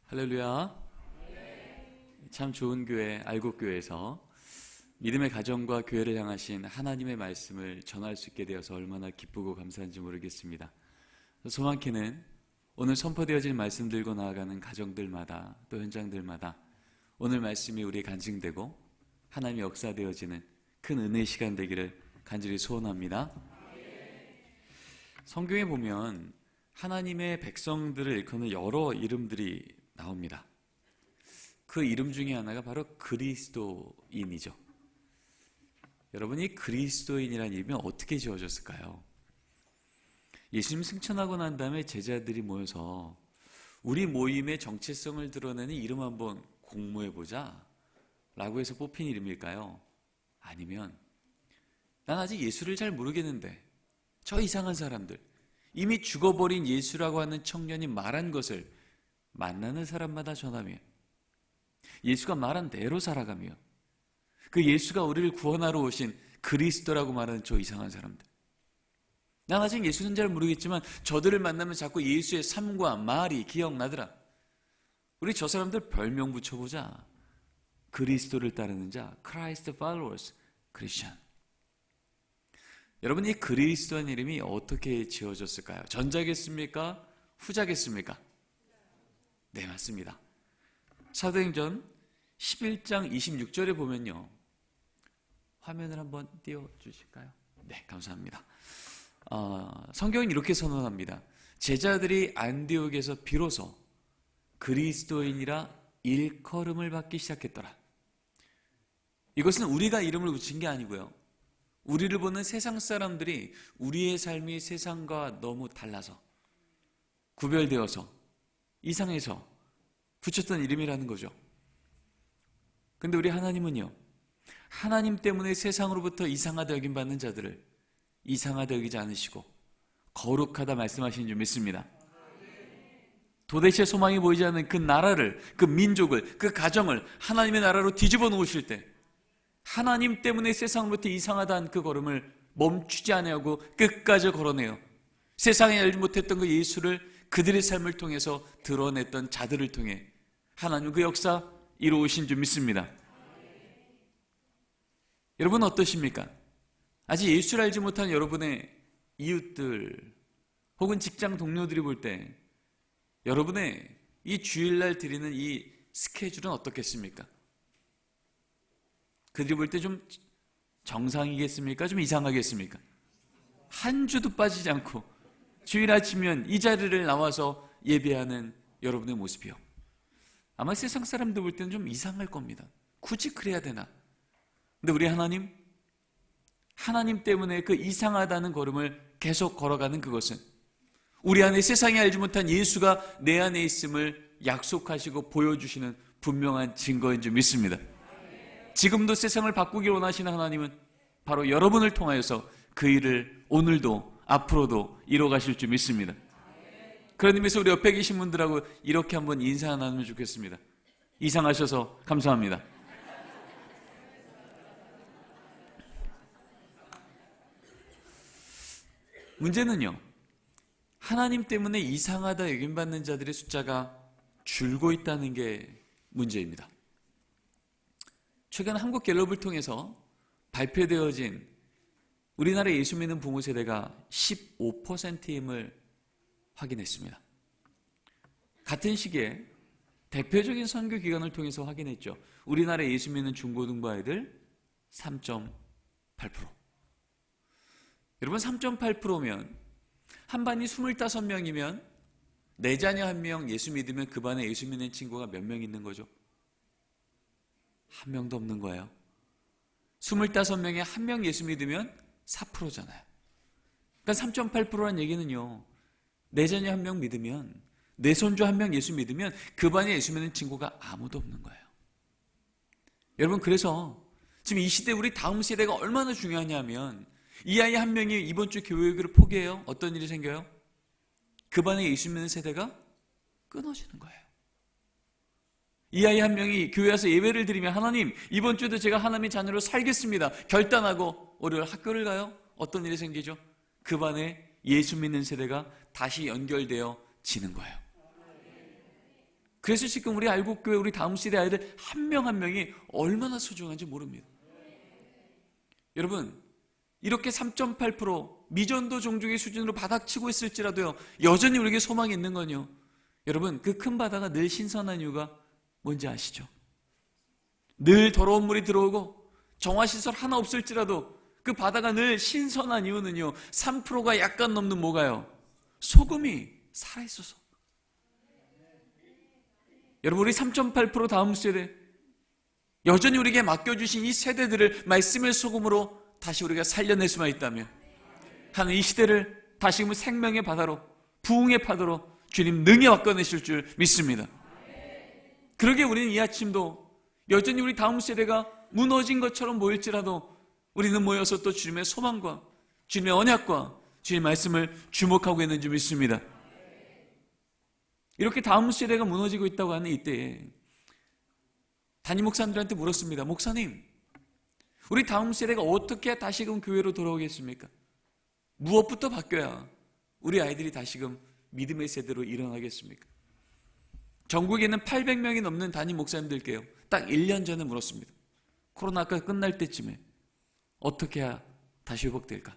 할렐루야. 참 좋은 교회, 알곡교회에서 믿음의 가정과 교회를 향하신 하나님의 말씀을 전할 수 있게 되어서 얼마나 기쁘고 감사한지 모르겠습니다. 소망케는 오늘 선포되어질 말씀 들고 나아가는 가정들마다 또 현장들마다 오늘 말씀이 우리의 간증되고 하나님의 역사되어지는 큰 은혜의 시간 되기를 간절히 소원합니다. 성경에 보면 하나님의 백성들을 일컫는 여러 이름들이 나옵니다. 그 이름 중에 하나가 바로 그리스도인이죠. 여러분, 이 그리스도인이라는 이름이 어떻게 지어졌을까요? 예수님 승천하고 난 다음에 제자들이 모여서 우리 모임의 정체성을 드러내는 이름 한번 공모해보자 라고 해서 뽑힌 이름일까요? 아니면 난 아직 예수를 잘 모르겠는데 저 이상한 사람들, 이미 죽어버린 예수라고 하는 청년이 말한 것을 만나는 사람마다 전하며 예수가 말한 대로 살아가며 그 예수가 우리를 구원하러 오신 그리스도라고 말하는 저 이상한 사람들, 난 아직 예수는 잘 모르겠지만 저들을 만나면 자꾸 예수의 삶과 말이 기억나더라. 우리 저 사람들 별명 붙여보자. 그리스도를 따르는 자, Christ followers, Christian. 여러분, 이 그리스도라는 이름이 어떻게 지어졌을까요? 전자겠습니까? 후자겠습니까? 네, 맞습니다. 사도행전 11장 26절에 보면요, 화면을 한번 띄워주실까요? 네, 감사합니다. 성경은 이렇게 선언합니다. 제자들이 안디옥에서 비로소 그리스도인이라 일컬음을 받기 시작했더라. 이것은 우리가 이름을 붙인 게 아니고요, 우리를 보는 세상 사람들이 우리의 삶이 세상과 너무 달라서 구별되어서 이상해서 붙였던 이름이라는 거죠. 근데 우리 하나님은요, 하나님 때문에 세상으로부터 이상하다 여김받는 자들을 이상하다 여기지 않으시고 거룩하다 말씀하시는 줄 믿습니다. 도대체 소망이 보이지 않는 그 나라를, 그 민족을, 그 가정을 하나님의 나라로 뒤집어 놓으실 때 하나님 때문에 세상으로부터 이상하다 한 그 걸음을 멈추지 않으려고 끝까지 걸어내요. 세상에 알지 못했던 그 예수를 그들의 삶을 통해서 드러냈던 자들을 통해 하나님 그 역사 이루으신 줄 믿습니다. 여러분 어떠십니까? 아직 예수를 알지 못한 여러분의 이웃들 혹은 직장 동료들이 볼 때 여러분의 이 주일날 드리는 이 스케줄은 어떻겠습니까? 그들이 볼 때 좀 정상이겠습니까? 좀 이상하겠습니까? 한 주도 빠지지 않고 주일 아침이면 이 자리를 나와서 예배하는 여러분의 모습이요, 아마 세상 사람들 볼 때는 좀 이상할 겁니다. 굳이 그래야 되나? 근데 우리 하나님 때문에 그 이상하다는 걸음을 계속 걸어가는 그것은 우리 안에 세상이 알지 못한 예수가 내 안에 있음을 약속하시고 보여주시는 분명한 증거인 줄 믿습니다. 지금도 세상을 바꾸기 원하시는 하나님은 바로 여러분을 통하여서 그 일을 오늘도 앞으로도 이뤄가실 줄 믿습니다. 그런 의미에서 우리 옆에 계신 분들하고 이렇게 한번 인사 나누면 좋겠습니다. 이상하셔서 감사합니다. 문제는요, 하나님 때문에 이상하다 여김받는 자들의 숫자가 줄고 있다는 게 문제입니다. 최근 한국갤럽을 통해서 발표되어진 우리나라 예수 믿는 부모 세대가 15%임을 확인했습니다. 같은 시기에 대표적인 선교 기관을 통해서 확인했죠. 우리나라 예수 믿는 중고등부 아이들 3.8%. 여러분, 3.8%면 한 반이 25명이면 내 자녀 한 명 예수 믿으면 그 반에 예수 믿는 친구가 몇 명 있는 거죠? 한 명도 없는 거예요. 25명에 한 명 예수 믿으면 4%잖아요. 그러니까 3.8%라는 얘기는요, 내 자녀 한 명 믿으면, 내 손주 한 명 예수 믿으면 그 반에 예수 믿는 친구가 아무도 없는 거예요. 여러분, 그래서 지금 이 시대 우리 다음 세대가 얼마나 중요하냐면, 이 아이 한 명이 이번 주 교육을 포기해요. 어떤 일이 생겨요? 그 반에 예수 믿는 세대가 끊어지는 거예요. 이 아이 한 명이 교회 와서 예배를 드리면, 하나님 이번 주도 제가 하나님의 자녀로 살겠습니다 결단하고 월요일 학교를 가요. 어떤 일이 생기죠? 그 반에 예수 믿는 세대가 다시 연결되어 지는 거예요. 그래서 지금 우리 알곡교회 우리 다음 세대 아이들 한 명 한 명이 얼마나 소중한지 모릅니다. 여러분, 이렇게 3.8% 미전도 종족의 수준으로 바닥치고 있을지라도요, 여전히 우리에게 소망이 있는 건요, 여러분, 그 큰 바다가 늘 신선한 이유가 뭔지 아시죠? 늘 더러운 물이 들어오고 정화시설 하나 없을지라도 그 바다가 늘 신선한 이유는요, 3%가 약간 넘는 뭐가요? 소금이 살아있어서. 여러분, 우리 3.8% 다음 세대, 여전히 우리에게 맡겨주신 이 세대들을 말씀의 소금으로 다시 우리가 살려낼 수만 있다면, 하는 이 시대를 다시금 생명의 바다로, 부흥의 파도로 주님 능히 바꿔내실 줄 믿습니다. 그러게 우리는 이 아침도 여전히 우리 다음 세대가 무너진 것처럼 보일지라도 우리는 모여서 또 주님의 소망과 주님의 언약과 주님의 말씀을 주목하고 있는 줄 믿습니다. 이렇게 다음 세대가 무너지고 있다고 하는 이때에 담임 목사님들한테 물었습니다. 목사님, 우리 다음 세대가 어떻게 다시금 교회로 돌아오겠습니까? 무엇부터 바뀌어야 우리 아이들이 다시금 믿음의 세대로 일어나겠습니까? 전국에 있는 800명이 넘는 담임 목사님들께요, 딱 1년 전에 물었습니다. 코로나가 끝날 때쯤에 어떻게 해야 다시 회복될까?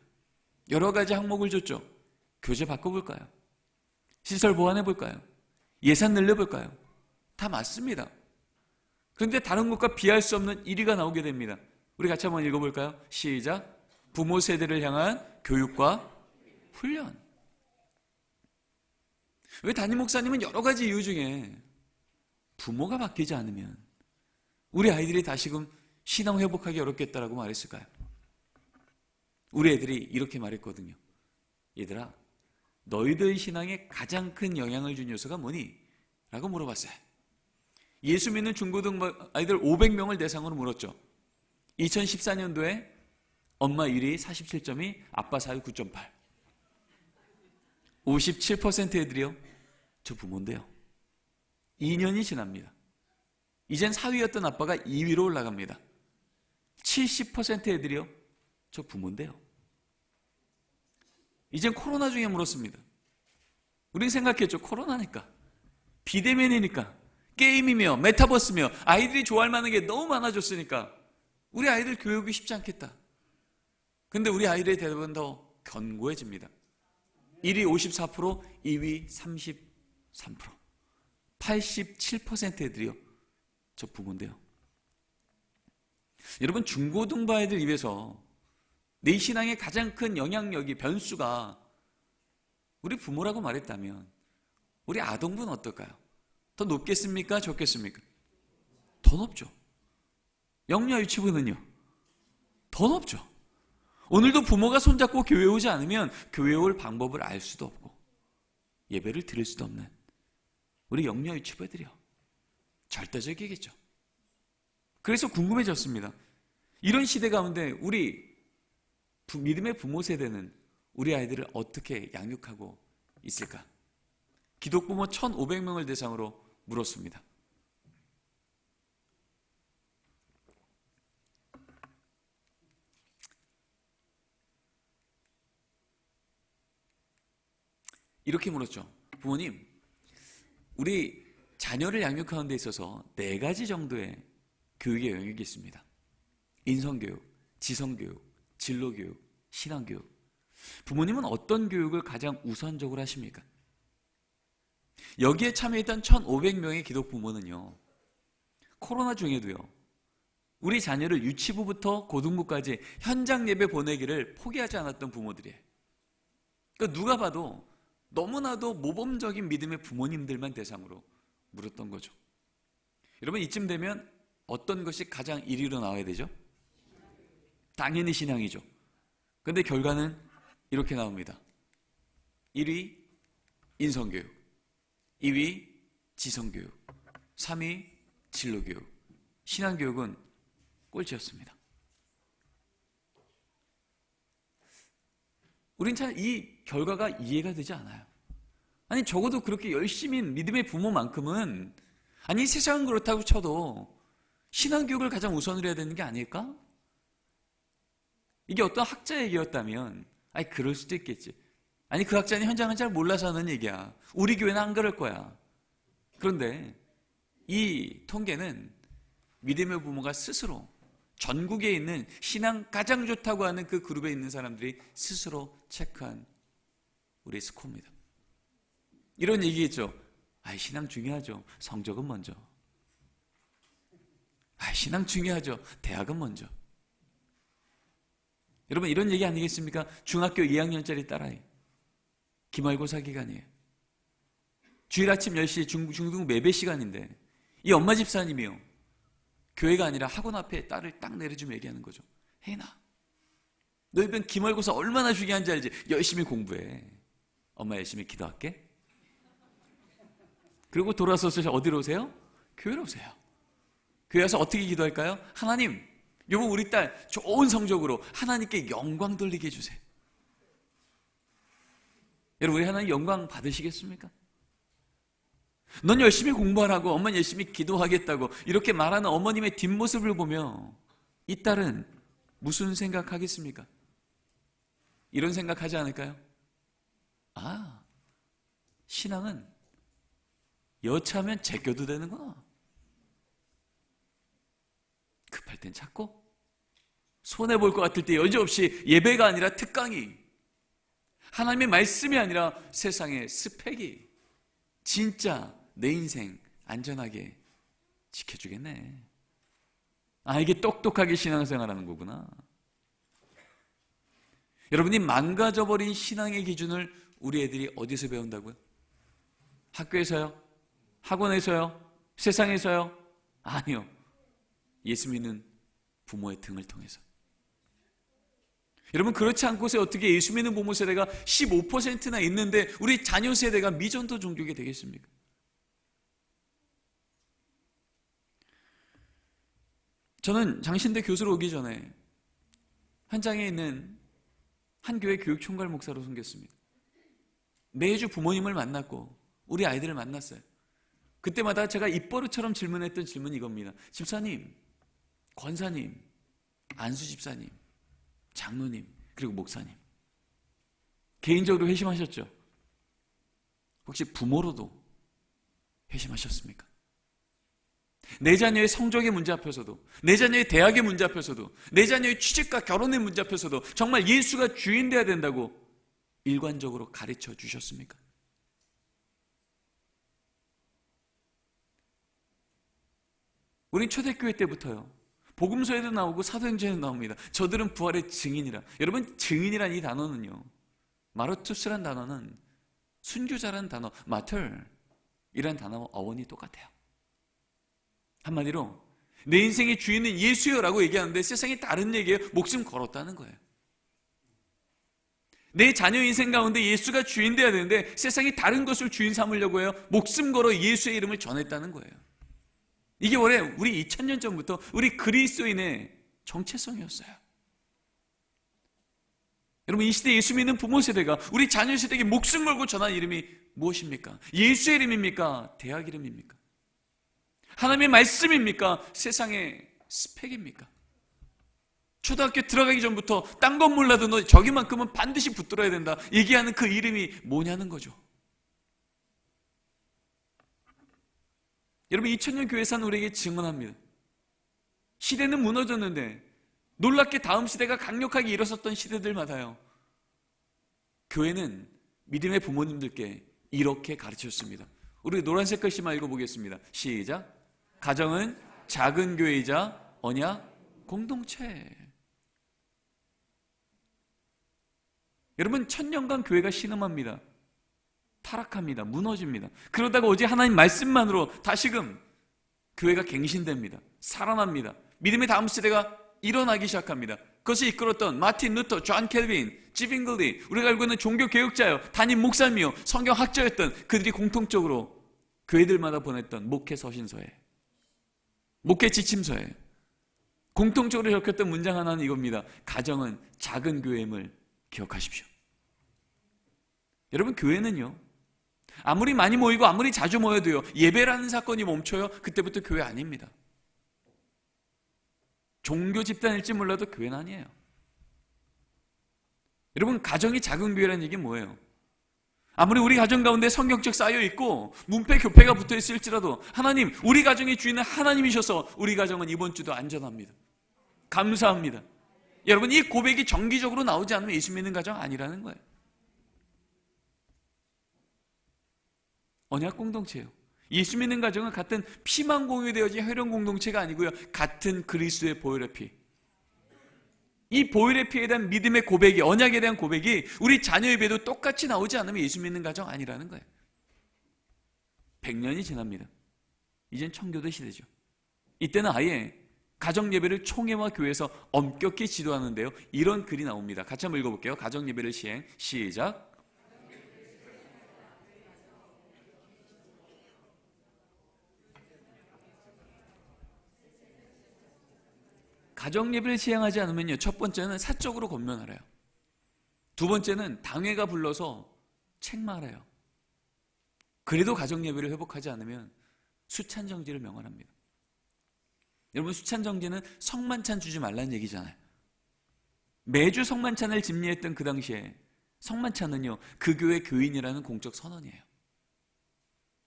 여러 가지 항목을 줬죠. 교재 바꿔볼까요? 시설 보완해볼까요? 예산 늘려볼까요? 다 맞습니다. 그런데 다른 것과 비할 수 없는 1위가 나오게 됩니다. 우리 같이 한번 읽어볼까요? 시작. 부모 세대를 향한 교육과 훈련. 왜 담임 목사님은 여러 가지 이유 중에 부모가 바뀌지 않으면 우리 아이들이 다시금 신앙 회복하기 어렵겠다라고 말했을까요? 우리 애들이 이렇게 말했거든요. 얘들아, 너희들 신앙에 가장 큰 영향을 준 요소가 뭐니? 라고 물어봤어요. 예수 믿는 중고등 아이들 500명을 대상으로 물었죠. 2014년도에 엄마 1위 47.2, 아빠 4위 9.8. 57% 애들이요, 저 부모인데요. 2년이 지납니다. 이젠 4위였던 아빠가 2위로 올라갑니다. 70% 애들이요, 저 부모인데요. 이젠 코로나 중에 물었습니다. 우린 생각했죠. 코로나니까, 비대면이니까, 게임이며 메타버스며 아이들이 좋아할 만한 게 너무 많아졌으니까 우리 아이들 교육이 쉽지 않겠다. 근데 우리 아이들의 대답은 더 견고해집니다. 1위 54%, 2위 33%. 87% 애들이요, 저 부모인데요. 여러분, 중고등부 아이들 입에서 내 신앙의 가장 큰 영향력이, 변수가 우리 부모라고 말했다면 우리 아동부는 어떨까요? 더 높겠습니까? 적겠습니까? 더 높죠. 영유아 유치부는요, 더 높죠. 오늘도 부모가 손잡고 교회 오지 않으면 교회 올 방법을 알 수도 없고 예배를 드릴 수도 없는 우리 영유아 유치부 애들이요, 절대적이겠죠. 그래서 궁금해졌습니다. 이런 시대 가운데 우리 믿음의 부모 세대는 우리 아이들을 어떻게 양육하고 있을까? 기독부모 1,500명을 대상으로 물었습니다. 이렇게 물었죠. 부모님, 우리 자녀를 양육하는 데 있어서 4가지 정도의 교육의 영역이 있습니다. 인성교육, 지성교육, 진로교육, 신앙교육. 부모님은 어떤 교육을 가장 우선적으로 하십니까? 여기에 참여했던 1,500명의 기독부모는요, 코로나 중에도요, 우리 자녀를 유치부부터 고등부까지 현장 예배 보내기를 포기하지 않았던 부모들이에요. 그러니까 누가 봐도 너무나도 모범적인 믿음의 부모님들만 대상으로 물었던 거죠. 여러분, 이쯤 되면 어떤 것이 가장 1위로 나와야 되죠? 당연히 신앙이죠. 그런데 결과는 이렇게 나옵니다. 1위 인성교육, 2위 지성교육, 3위 진로교육, 신앙교육은 꼴찌였습니다. 우린 참 이 결과가 이해가 되지 않아요. 아니, 적어도 그렇게 열심히 믿음의 부모만큼은, 아니, 세상은 그렇다고 쳐도 신앙교육을 가장 우선으로 해야 되는 게 아닐까? 이게 어떤 학자 얘기였다면, 아니, 그럴 수도 있겠지. 아니, 그 학자는 현장은 잘 몰라서 하는 얘기야. 우리 교회는 안 그럴 거야. 그런데 이 통계는 믿음의 부모가 스스로 전국에 있는 신앙 가장 좋다고 하는 그 그룹에 있는 사람들이 스스로 체크한 우리 스코어입니다. 이런 얘기겠죠. 신앙 중요하죠. 성적은 먼저. 신앙 중요하죠. 대학은 먼저. 여러분, 이런 얘기 아니겠습니까? 중학교 2학년짜리 딸아이, 기말고사 기간이에요. 주일 아침 10시 중등 매배 시간인데 이 엄마 집사님이요, 교회가 아니라 학원 앞에 딸을 딱 내려주며 얘기하는 거죠. 혜인아, 너 이번 기말고사 얼마나 중요한지 알지? 열심히 공부해. 엄마 열심히 기도할게. 그리고 돌아서서 어디로 오세요? 교회로 오세요. 교회 와서 어떻게 기도할까요? 하나님, 요번 우리 딸 좋은 성적으로 하나님께 영광 돌리게 해주세요. 여러분, 우리 하나님 영광 받으시겠습니까? 넌 열심히 공부하라고, 엄마는 열심히 기도하겠다고 이렇게 말하는 어머님의 뒷모습을 보며 이 딸은 무슨 생각하겠습니까? 이런 생각하지 않을까요? 신앙은 여차하면 제껴도 되는구나. 급할 땐 찾고, 손해볼 것 같을 때 여지없이 예배가 아니라 특강이, 하나님의 말씀이 아니라 세상의 스펙이 진짜 내 인생 안전하게 지켜주겠네. 이게 똑똑하게 신앙생활하는 거구나. 여러분이 망가져버린 신앙의 기준을 우리 애들이 어디서 배운다고요? 학교에서요? 학원에서요? 세상에서요? 아니요. 예수 믿는 부모의 등을 통해서. 여러분, 그렇지 않고서 어떻게 예수 믿는 부모 세대가 15%나 있는데 우리 자녀 세대가 미전도 종교게 되겠습니까? 저는 장신대 교수로 오기 전에 현장에 있는 한 교회 교육총괄 목사로 섬겼습니다. 매주 부모님을 만났고 우리 아이들을 만났어요. 그때마다 제가 입버릇처럼 질문했던 질문이 이겁니다. 집사님, 권사님, 안수 집사님, 장로님, 그리고 목사님, 개인적으로 회심하셨죠? 혹시 부모로도 회심하셨습니까? 내 자녀의 성적의 문제 앞에서도, 내 자녀의 대학의 문제 앞에서도, 내 자녀의 취직과 결혼의 문제 앞에서도 정말 예수가 주인 되어야 된다고 일관적으로 가르쳐 주셨습니까? 우린 초대교회 때부터요, 복음서에도 나오고 사도행전에도 나옵니다. 저들은 부활의 증인이라. 여러분, 증인이란 이 단어는요, 마르투스란 단어는 순교자란 단어, 마털이란 단어와 어원이 똑같아요. 한마디로 내 인생의 주인은 예수여라고 얘기하는데 세상에 다른 얘기예요. 목숨 걸었다는 거예요. 내 자녀 인생 가운데 예수가 주인 되어야 되는데 세상이 다른 것을 주인 삼으려고 해요. 목숨 걸어 예수의 이름을 전했다는 거예요. 이게 원래 우리 2000년 전부터 우리 그리스도인의 정체성이었어요. 여러분, 이 시대 예수 믿는 부모 세대가 우리 자녀 세대에게 목숨 걸고 전한 이름이 무엇입니까? 예수의 이름입니까? 대학 이름입니까? 하나님의 말씀입니까? 세상의 스펙입니까? 초등학교 들어가기 전부터 딴 건 몰라도 너 저기만큼은 반드시 붙들어야 된다 얘기하는 그 이름이 뭐냐는 거죠. 여러분, 2000년 교회 산 우리에게 증언합니다. 시대는 무너졌는데 놀랍게 다음 시대가 강력하게 일어섰던 시대들마다요, 교회는 믿음의 부모님들께 이렇게 가르쳤습니다. 우리 노란색 글씨만 읽어보겠습니다. 시작. 가정은 작은 교회이자 언약 공동체. 여러분, 1000년간 교회가 신음합니다. 타락합니다. 무너집니다. 그러다가 어제 하나님 말씀만으로 다시금 교회가 갱신됩니다. 살아납니다. 믿음의 다음 세대가 일어나기 시작합니다. 그것을 이끌었던 마틴 루터, 존 켈빈, 지빙글리, 우리가 알고 있는 종교 개혁자요, 담임 목사님이요, 성경학자였던 그들이 공통적으로 교회들마다 보냈던 목회 서신서에, 목회 지침서에 공통적으로 적혔던 문장 하나는 이겁니다. 가정은 작은 교회임을 기억하십시오. 여러분, 교회는요, 아무리 많이 모이고 아무리 자주 모여도요, 예배라는 사건이 멈춰요, 그때부터 교회 아닙니다. 종교 집단일지 몰라도 교회는 아니에요. 여러분, 가정이 작은 교회라는 얘기는 뭐예요? 아무리 우리 가정 가운데 성경책 쌓여 있고 문패 교패가 붙어 있을지라도 하나님, 우리 가정의 주인은 하나님이셔서 우리 가정은 이번 주도 안전합니다. 감사합니다. 여러분, 이 고백이 정기적으로 나오지 않으면 예수 믿는 가정 아니라는 거예요. 언약 공동체예요. 예수 믿는 가정은 같은 피만 공유되어진 혈연 공동체가 아니고요, 같은 그리스도의 보혈의 피. 이 보혈의 피에 대한 믿음의 고백이, 언약에 대한 고백이 우리 자녀의 배도 똑같이 나오지 않으면 예수 믿는 가정 아니라는 거예요. 100년이 지납니다. 이젠 청교도 시대죠. 이때는 아예 가정 예배를 총회와 교회에서 엄격히 지도하는데요, 이런 글이 나옵니다. 같이 한번 읽어볼게요. 가정 예배를 시행. 시작. 가정 예배를 시행하지 않으면요, 첫 번째는 사적으로 권면하래요. 두 번째는 당회가 불러서 책망하래요. 그래도 가정 예배를 회복하지 않으면 수찬 정지를 명언합니다. 여러분, 수찬 정지는 성만찬 주지 말라는 얘기잖아요. 매주 성만찬을 집례했던 그 당시에 성만찬은요, 그 교회 교인이라는 공적 선언이에요.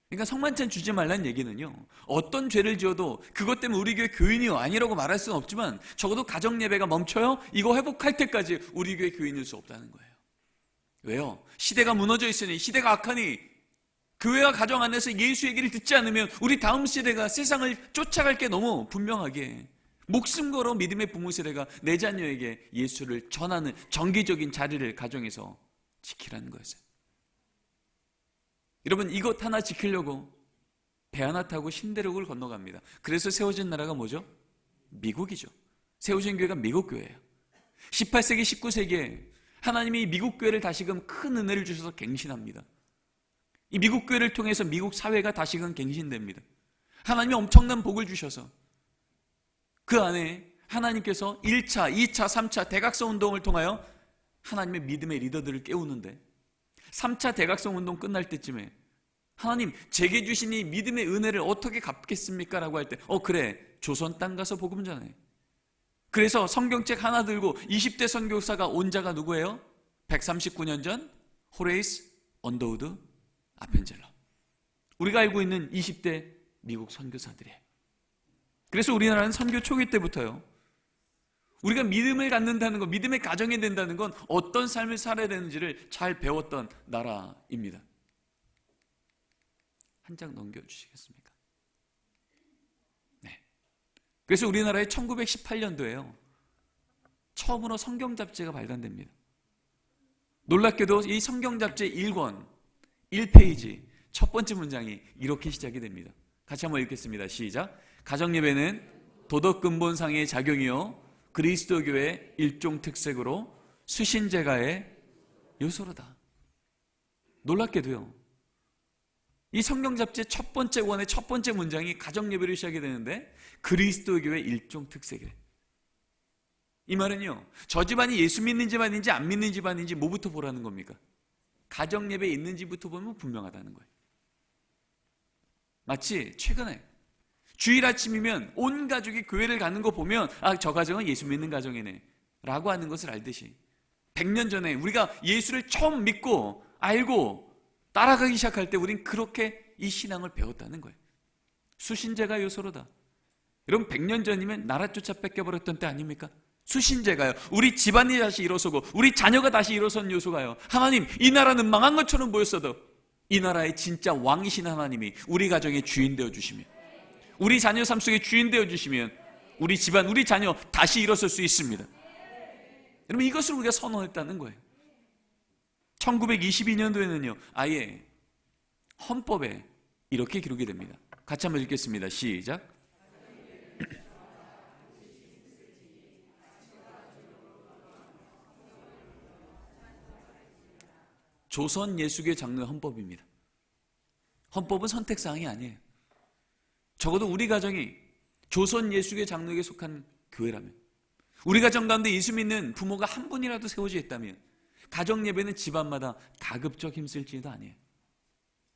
그러니까 성만찬 주지 말라는 얘기는요, 어떤 죄를 지어도 그것 때문에 우리 교회 교인이요 아니라고 말할 수는 없지만 적어도 가정 예배가 멈춰요, 이거 회복할 때까지 우리 교회 교인일 수 없다는 거예요. 왜요? 시대가 무너져 있으니, 시대가 악하니, 교회와 가정 안에서 예수 얘기를 듣지 않으면 우리 다음 세대가 세상을 쫓아갈 게 너무 분명하게 목숨 걸어 믿음의 부모 세대가 내 자녀에게 예수를 전하는 정기적인 자리를 가정에서 지키라는 거였어요. 여러분, 이것 하나 지키려고 배 하나 타고 신대륙을 건너갑니다. 그래서 세워진 나라가 뭐죠? 미국이죠. 세워진 교회가 미국 교회예요. 18세기, 19세기에 하나님이 미국 교회를 다시금 큰 은혜를 주셔서 갱신합니다. 이 미국 교회를 통해서 미국 사회가 다시금 갱신됩니다. 하나님이 엄청난 복을 주셔서 그 안에 하나님께서 1차, 2차, 3차 대각성 운동을 통하여 하나님의 믿음의 리더들을 깨우는데, 3차 대각성 운동 끝날 때쯤에 하나님, 제게 주신 이 믿음의 은혜를 어떻게 갚겠습니까? 라고 할 때, 그래, 조선 땅 가서 복음 전해. 그래서 성경책 하나 들고 20대 선교사가 온 자가 누구예요? 139년 전 호레이스 언더우드 아펜젤러. 우리가 알고 있는 20대 미국 선교사들이에요. 그래서 우리나라는 선교 초기 때부터요, 우리가 믿음을 갖는다는 것, 믿음의 가정이 된다는 건 어떤 삶을 살아야 되는지를 잘 배웠던 나라입니다. 한 장 넘겨주시겠습니까? 네. 그래서 우리나라에 1918년도에요, 처음으로 성경 잡지가 발간됩니다. 놀랍게도 이 성경 잡지 1권 1페이지 첫 번째 문장이 이렇게 시작이 됩니다. 같이 한번 읽겠습니다. 시작. 가정예배는 도덕 근본상의 작용이요 그리스도교의 일종 특색으로 수신제가의 요소로다. 놀랍게도요, 이 성경 잡지의 첫 번째 권의 첫 번째 문장이 가정예배를 시작이 되는데 그리스도교의 일종 특색이래. 이 말은요, 저 집안이 예수 믿는 집안인지 안 믿는 집안인지 뭐부터 보라는 겁니까? 가정예배에 있는지부터 보면 분명하다는 거예요. 마치 최근에 주일 아침이면 온 가족이 교회를 가는 거 보면 저 가정은 예수 믿는 가정이네 라고 하는 것을 알듯이 100년 전에 우리가 예수를 처음 믿고 알고 따라가기 시작할 때 우린 그렇게 이 신앙을 배웠다는 거예요. 수신제가 요소로다. 여러분, 100년 전이면 나라 쫓아 뺏겨버렸던 때 아닙니까? 수신제가요, 우리 집안이 다시 일어서고 우리 자녀가 다시 일어선 요소가요, 하나님, 이 나라는 망한 것처럼 보였어도 이 나라의 진짜 왕이신 하나님이 우리 가정의 주인 되어주시면, 우리 자녀 삶 속에 주인 되어주시면 우리 집안, 우리 자녀 다시 일어설 수 있습니다. 여러분, 이것을 우리가 선언했다는 거예요. 1922년도에는요 아예 헌법에 이렇게 기록이 됩니다. 같이 한번 읽겠습니다. 시작. 조선 예수교회 장로의 헌법입니다. 헌법은 선택사항이 아니에요. 적어도 우리 가정이 조선 예수교회 장로에게 속한 교회라면, 우리 가정 가운데 예수 믿는 부모가 한 분이라도 세워져 있다면 가정 예배는 집안마다 가급적 힘쓸지도 아니에요.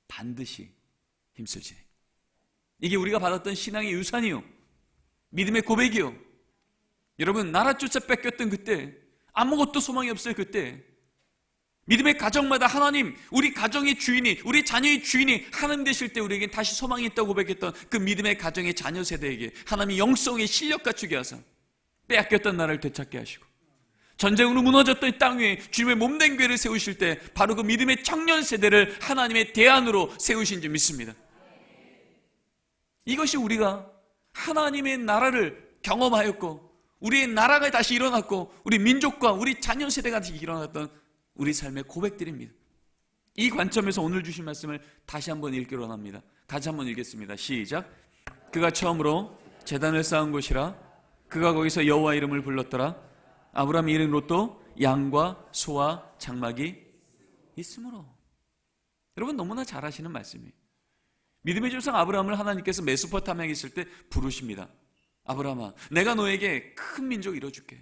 반드시 힘쓸지. 이게 우리가 받았던 신앙의 유산이요, 믿음의 고백이요. 여러분, 나라 쫓아 뺏겼던 그때, 아무것도 소망이 없을 그때 믿음의 가정마다 하나님, 우리 가정의 주인이, 우리 자녀의 주인이 하나님 되실 때 우리에게 다시 소망이 있다고 고백했던 그 믿음의 가정의 자녀 세대에게 하나님이 영성의 실력 갖추게 하사 빼앗겼던 나라를 되찾게 하시고, 전쟁으로 무너졌던 이 땅 위에 주님의 몸된 교회를 세우실 때 바로 그 믿음의 청년 세대를 하나님의 대안으로 세우신 줄 믿습니다. 이것이 우리가 하나님의 나라를 경험하였고, 우리의 나라가 다시 일어났고, 우리 민족과 우리 자녀 세대가 다시 일어났던 우리 삶의 고백들입니다. 이 관점에서 오늘 주신 말씀을 다시 한번 읽기로 합니다. 같이 한번 읽겠습니다. 시작. 그가 처음으로 제단을 쌓은 곳이라. 그가 거기서 여호와 이름을 불렀더라. 아브라함 이름으로 또 양과 소와 장막이 있으므로. 여러분 너무나 잘 아시는 말씀이에요. 믿음의 조상 아브라함을 하나님께서 메소포타미아에 있을 때 부르십니다. 아브라함아, 내가 너에게 큰 민족 이뤄줄게.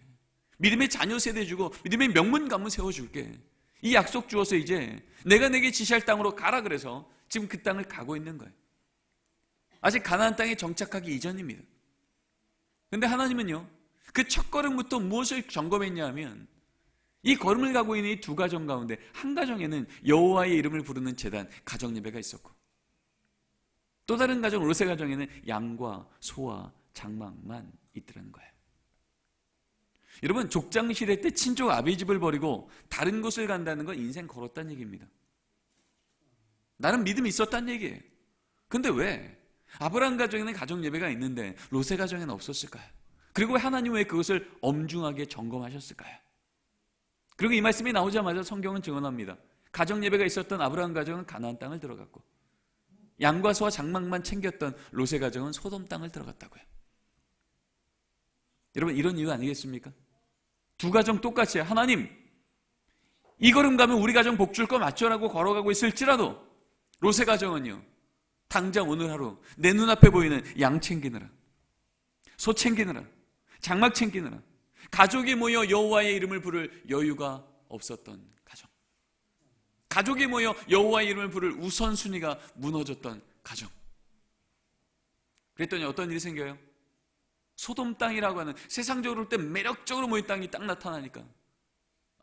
믿음의 자녀 세대 주고 믿음의 명문 가문 세워줄게. 이 약속 주어서 이제 내가 내게 지시할 땅으로 가라 그래서 지금 그 땅을 가고 있는 거예요. 아직 가나안 땅에 정착하기 이전입니다. 그런데 하나님은요, 그 첫 걸음부터 무엇을 점검했냐 하면 이 걸음을 가고 있는 이 두 가정 가운데 한 가정에는 여호와의 이름을 부르는 제단, 가정 예배가 있었고, 또 다른 가정, 롯의 가정에는 양과 소와 장막만 있더라는 거예요. 여러분, 족장시대 때 친족 아비 집을 버리고 다른 곳을 간다는 건 인생 걸었다는 얘기입니다. 나는 믿음이 있었다는 얘기예요. 근데 왜 아브라함 가정에는 가정 예배가 있는데 롯의 가정에는 없었을까요? 그리고 하나님은 왜 그것을 엄중하게 점검하셨을까요? 그리고 이 말씀이 나오자마자 성경은 증언합니다. 가정 예배가 있었던 아브라함 가정은 가나안 땅을 들어갔고, 양과 소와 장막만 챙겼던 롯의 가정은 소돔 땅을 들어갔다고요. 여러분, 이런 이유 아니겠습니까? 두 가정 똑같이 하나님, 이 걸음 가면 우리 가정 복 줄 거 맞죠라고 걸어가고 있을지라도 롯의 가정은요, 당장 오늘 하루 내 눈앞에 보이는 양 챙기느라, 소 챙기느라, 장막 챙기느라 가족이 모여 여호와의 이름을 부를 여유가 없었던 가정, 가족이 모여 여호와의 이름을 부를 우선순위가 무너졌던 가정. 그랬더니 어떤 일이 생겨요? 소돔 땅이라고 하는 세상적으로 볼 때 매력적으로 보이는 땅이 딱 나타나니까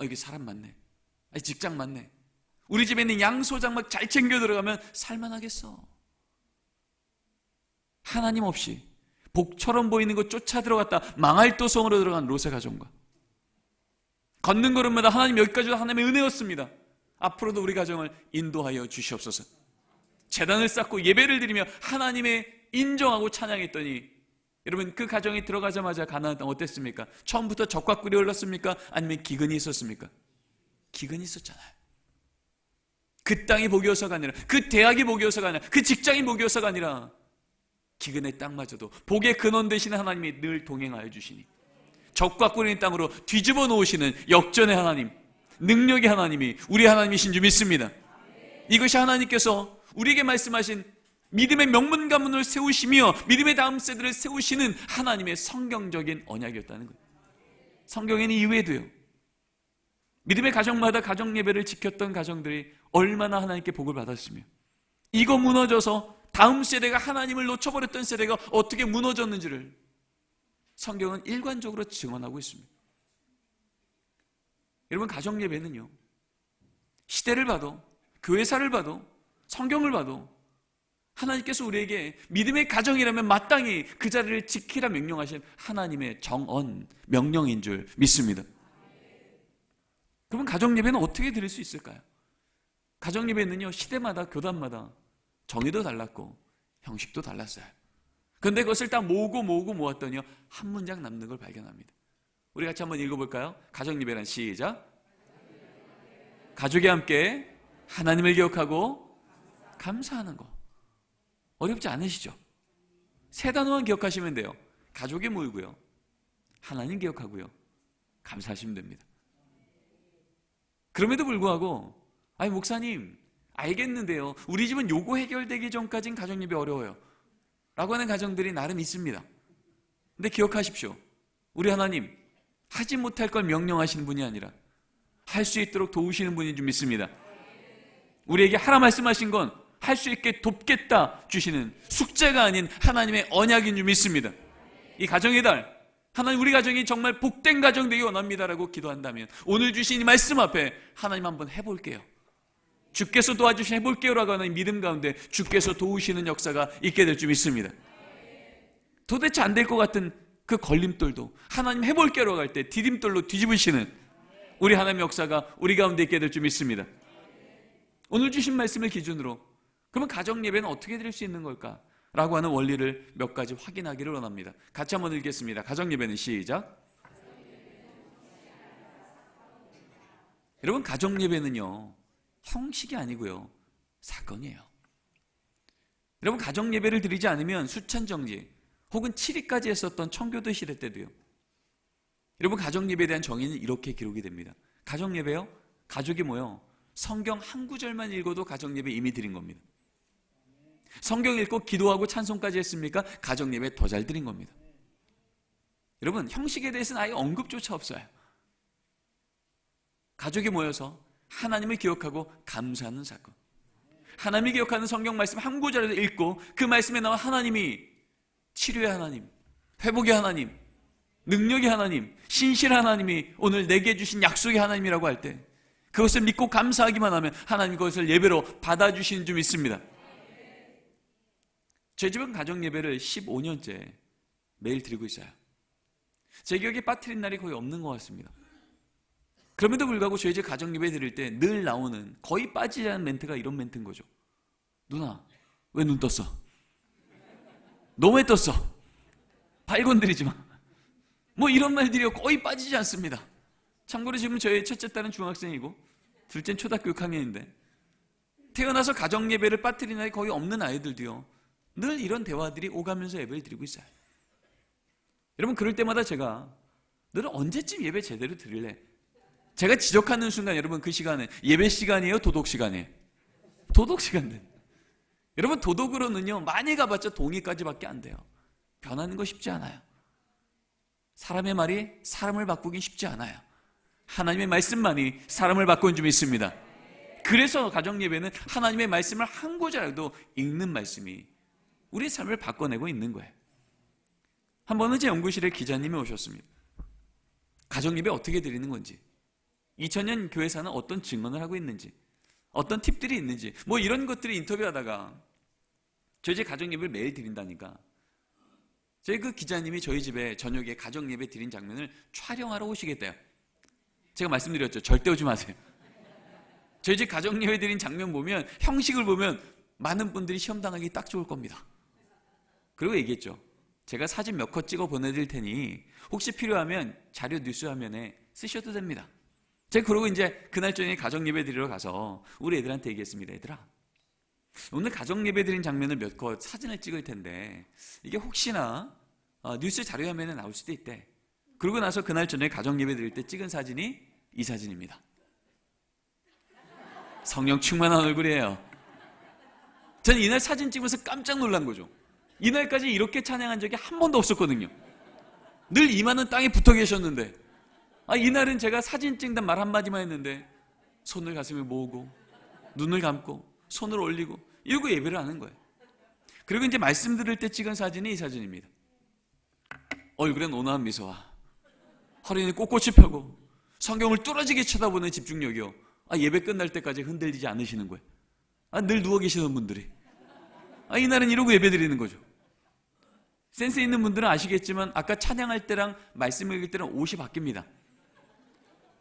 이게 사람 많네, 직장 많네, 우리 집에 있는 양소 장막 잘 챙겨 들어가면 살만하겠어. 하나님 없이 복처럼 보이는 것 쫓아 들어갔다 망할 도성으로 들어간 롯의 가정과 걷는 걸음마다 하나님 여기까지도 하나님의 은혜였습니다. 앞으로도 우리 가정을 인도하여 주시옵소서. 제단을 쌓고 예배를 드리며 하나님의 인정하고 찬양했더니 여러분, 그 가정이 들어가자마자 가나안 땅 어땠습니까? 처음부터 적과 꿀이 흘렀습니까? 아니면 기근이 있었습니까? 기근이 있었잖아요. 그 땅이 복이어서가 아니라, 그 대학이 복이어서가 아니라, 그 직장이 복이어서가 아니라 기근의 땅마저도 복의 근원 되시는 하나님이 늘 동행하여 주시니 적과 꿀인 땅으로 뒤집어 놓으시는 역전의 하나님, 능력의 하나님이 우리 하나님이신 줄 믿습니다. 이것이 하나님께서 우리에게 말씀하신 믿음의 명문 가문을 세우시며 믿음의 다음 세대를 세우시는 하나님의 성경적인 언약이었다는 거예요. 성경에는 이외에도요, 믿음의 가정마다 가정 예배를 지켰던 가정들이 얼마나 하나님께 복을 받았으며, 이거 무너져서 다음 세대가 하나님을 놓쳐버렸던 세대가 어떻게 무너졌는지를 성경은 일관적으로 증언하고 있습니다. 여러분, 가정 예배는요, 시대를 봐도, 교회사를 봐도, 성경을 봐도 하나님께서 우리에게 믿음의 가정이라면 마땅히 그 자리를 지키라 명령하신 하나님의 정언, 명령인 줄 믿습니다. 그러면 가정 예배는 어떻게 드릴 수 있을까요? 가정 예배는요, 시대마다 교단마다 정의도 달랐고 형식도 달랐어요. 그런데 그것을 다 모았더니요, 한 문장 남는 걸 발견합니다. 우리 같이 한번 읽어볼까요? 가정 예배란 시작. 가족이 함께 하나님을 기억하고 감사하는 거. 어렵지 않으시죠? 세 단어만 기억하시면 돼요. 가족이 모이고요, 하나님 기억하고요, 감사하시면 됩니다. 그럼에도 불구하고 목사님 알겠는데요, 우리 집은 요거 해결되기 전까지는 가정예배 어려워요 라고 하는 가정들이 나름 있습니다. 근데 기억하십시오, 우리 하나님 하지 못할 걸 명령하시는 분이 아니라 할 수 있도록 도우시는 분인 줄 믿습니다. 우리에게 하라 말씀하신 건 할 수 있게 돕겠다 주시는 숙제가 아닌 하나님의 언약인 줄 믿습니다. 이 가정의 달, 하나님 우리 가정이 정말 복된 가정 되기 원합니다라고 기도한다면 오늘 주신 이 말씀 앞에 하나님 한번 해볼게요. 주께서 도와주시면 해볼게요라고 하는 믿음 가운데 주께서 도우시는 역사가 있게 될 줄 믿습니다. 도대체 안 될 것 같은 그 걸림돌도 하나님 해볼게요라고 할 때 디딤돌로 뒤집으시는 우리 하나님의 역사가 우리 가운데 있게 될 줄 믿습니다. 오늘 주신 말씀을 기준으로 그러면 가정 예배는 어떻게 드릴 수 있는 걸까? 라고 하는 원리를 몇 가지 확인하기를 원합니다. 같이 한번 읽겠습니다. 가정 예배는 시작. 여러분, 가정 예배는요 형식이 아니고요 사건이에요. 여러분, 가정 예배를 드리지 않으면 수찬정지 혹은 7위까지 했었던 청교도 시대 때도요, 여러분 가정 예배에 대한 정의는 이렇게 기록이 됩니다. 가정 예배요, 가족이 모여 성경 한 구절만 읽어도 가정 예배 이미 드린 겁니다. 성경 읽고 기도하고 찬송까지 했습니까? 가정 예배 더 잘 드린 겁니다. 여러분, 형식에 대해서는 아예 언급조차 없어요. 가족이 모여서 하나님을 기억하고 감사하는 사건, 하나님이 기억하는 성경 말씀 한 구절을 읽고 그 말씀에 나와 하나님이 치료의 하나님, 회복의 하나님, 능력의 하나님, 신실한 하나님이 오늘 내게 주신 약속의 하나님이라고 할 때 그것을 믿고 감사하기만 하면 하나님 그것을 예배로 받아주시는 줄 믿습니다. 제 집은 가정 예배를 15년째 매일 드리고 있어요. 제 기억에 빠뜨린 날이 거의 없는 것 같습니다. 그럼에도 불구하고 저희 집 가정 예배 드릴 때 늘 나오는 거의 빠지지 않은 멘트가 이런 멘트인 거죠. 누나, 왜 눈 떴어? 너무 왜 떴어? 발 건드리지 마. 뭐 이런 말들이 거의 빠지지 않습니다. 참고로 지금 저희 첫째 딸은 중학생이고 둘째는 초등학교 6학년인데 태어나서 가정 예배를 빠뜨린 날이 거의 없는 아이들도요 늘 이런 대화들이 오가면서 예배를 드리고 있어요. 여러분, 그럴 때마다 제가 너는 언제쯤 예배 제대로 드릴래? 제가 지적하는 순간 여러분 그 시간은 예배 시간이에요? 도덕 시간이에요? 도덕 시간들. 여러분, 도덕으로는요 많이 가봤자 동의까지밖에 안 돼요. 변하는 거 쉽지 않아요. 사람의 말이 사람을 바꾸긴 쉽지 않아요. 하나님의 말씀만이 사람을 바꾸는 줄 믿습니다. 그래서 가정 예배는 하나님의 말씀을 한 구절라도 읽는 말씀이 우리의 삶을 바꿔내고 있는 거예요. 한 번은 제 연구실에 기자님이 오셨습니다. 가정 예배 어떻게 드리는 건지, 2000년 교회사는 어떤 증언을 하고 있는지, 어떤 팁들이 있는지, 뭐 이런 것들을 인터뷰하다가 저희 집 가정 예배를 매일 드린다니까 저희 그 기자님이 저희 집에 저녁에 가정 예배 드린 장면을 촬영하러 오시겠대요. 제가 말씀드렸죠. 절대 오지 마세요. 저희 집 가정 예배 드린 장면 보면, 형식을 보면 많은 분들이 시험당하기 딱 좋을 겁니다. 그리고 얘기했죠. 제가 사진 몇 컷 찍어 보내드릴 테니 혹시 필요하면 자료 뉴스 화면에 쓰셔도 됩니다. 제가 그러고 이제 그날 저녁에 가정 예배 드리러 가서 우리 애들한테 얘기했습니다. 얘들아, 오늘 가정 예배 드린 장면을 몇 컷 사진을 찍을 텐데 이게 혹시나 뉴스 자료 화면에 나올 수도 있대. 그러고 나서 그날 저녁에 가정 예배 드릴 때 찍은 사진이 이 사진입니다. 성령 충만한 얼굴이에요. 저는 이날 사진 찍으면서 깜짝 놀란 거죠. 이날까지 이렇게 찬양한 적이 한 번도 없었거든요. 늘 이마는 땅에 붙어 계셨는데 이날은 제가 사진 찍는다는 말 한마디만 했는데 손을 가슴에 모으고 눈을 감고 손을 올리고 이러고 예배를 하는 거예요. 그리고 이제 말씀 들을 때 찍은 사진이 이 사진입니다. 얼굴엔 온화한 미소와 허리는 꼿꼿이 펴고 성경을 뚫어지게 쳐다보는 집중력이요. 예배 끝날 때까지 흔들리지 않으시는 거예요. 늘 누워 계시는 분들이 이날은 이러고 예배 드리는 거죠. 센스 있는 분들은 아시겠지만 아까 찬양할 때랑 말씀 읽을 때랑 옷이 바뀝니다.